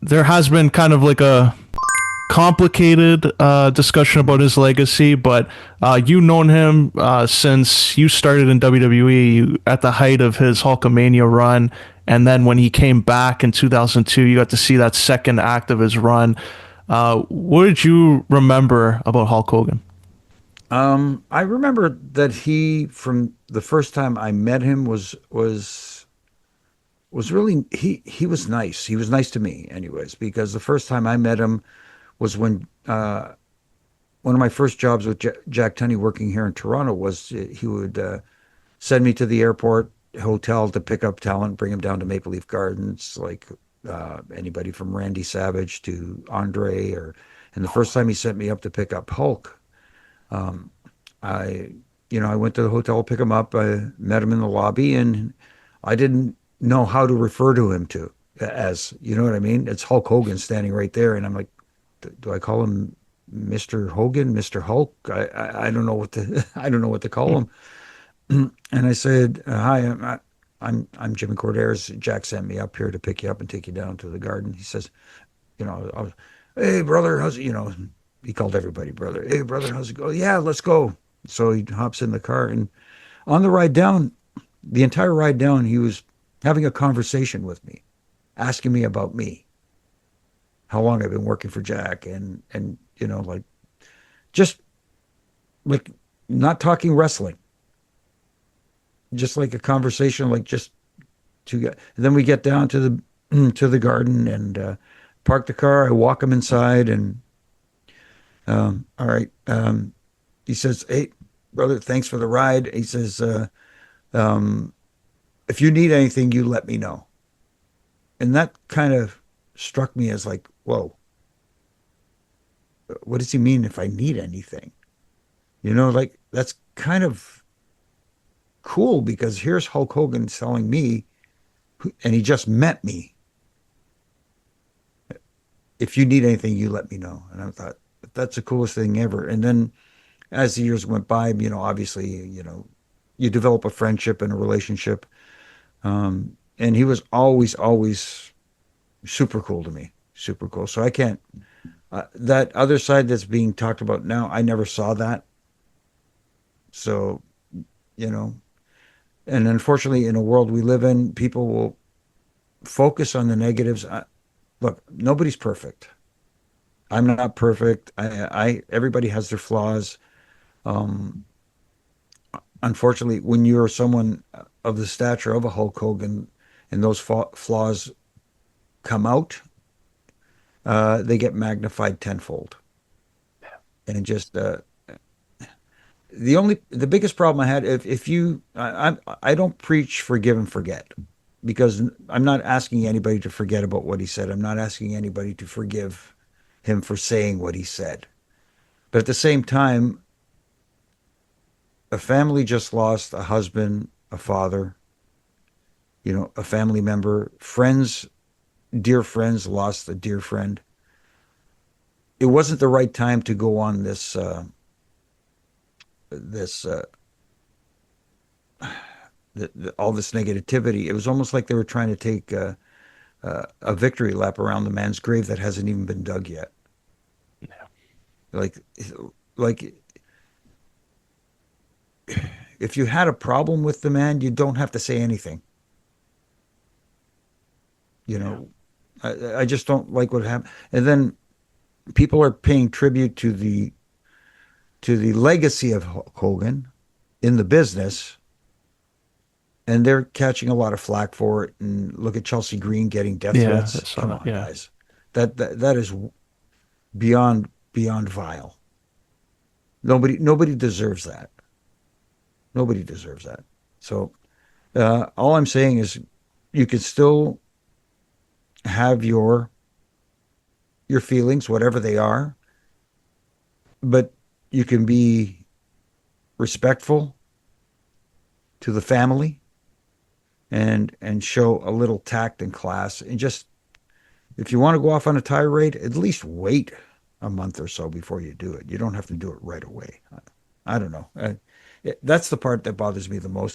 there has been kind of like a complicated discussion about his legacy, but you known him since you started in WWE at the height of his Hulkamania run, and then when he came back in 2002, you got to see that second act of his run. What did you remember about Hulk Hogan? I remember that he, from the first time I met him, was really he was nice. He was nice to me, anyways, because the first time I met him was when one of my first jobs with Jack Tunney working here in Toronto was he would send me to the airport hotel to pick up talent, bring him down to Maple Leaf Gardens, like anybody from Randy Savage to Andre, or and the first time he sent me up to pick up Hulk, um, I I went to the hotel to pick him up. I met him in the lobby, and I didn't know how to refer to him to as you know what I mean. It's Hulk Hogan standing right there, and I'm like, do I call him Mr. Hogan, Mr. Hulk? I don't know what to I don't know what to call him. And I said, "Hi, I'm Jimmy Korderas. Jack sent me up here to pick you up and take you down to the garden." He says, I was, "Hey brother, how's it?" He called everybody brother. "Hey brother, how's it go?" "Yeah, let's go." So he hops in the car, and on the ride down, the entire ride down, he was having a conversation with me, asking me about me, how long I've been working for Jack, and like just like not talking wrestling, just like a conversation, like just to get. And then we get down to the to the garden and park the car. I walk him inside, and all right. He says, "Hey, brother, thanks for the ride." He says, um, "If you need anything, you let me know." And that kind of struck me as like, whoa, what does he mean if I need anything? Like that's kind of cool because here's Hulk Hogan telling me, and he just met me. If you need anything, you let me know. And I thought, that's the coolest thing ever. And then as the years went by, obviously, you develop a friendship and a relationship. And he was always, always super cool to me, super cool. So I can't, that other side that's being talked about now, I never saw that. So, you know, and unfortunately, in a world we live in, people will focus on the negatives. Look, nobody's perfect. I'm not perfect. Everybody has their flaws. Um, Unfortunately, when you're someone of the stature of a Hulk Hogan and those flaws come out, they get magnified tenfold. And just the biggest problem I had, if you, I don't preach forgive and forget because I'm not asking anybody to forget about what he said. I'm not asking anybody to forgive him for saying what he said. But at the same time, a family just lost a husband, a father, a family member, friends, dear friends lost a dear friend. It wasn't the right time to go on this all this negativity. It was almost like they were trying to take a victory lap around the man's grave that hasn't even been dug yet. Like, like if you had a problem with the man, you don't have to say anything. You Yeah. know, I just don't like what happened. And then people are paying tribute to the legacy of Hogan in the business, and they're catching a lot of flack for it. And look at Chelsea Green getting death Yeah, I threats. saw Come that. on, Yeah. guys, that is beyond vile. Nobody deserves that. Nobody deserves that. So all I'm saying is, you can still have your feelings, whatever they are, but you can be respectful to the family and show a little tact and class. And just if you want to go off on a tirade, at least wait a month or so before you do it. You don't have to do it right away. I don't know. That's the part that bothers me the most.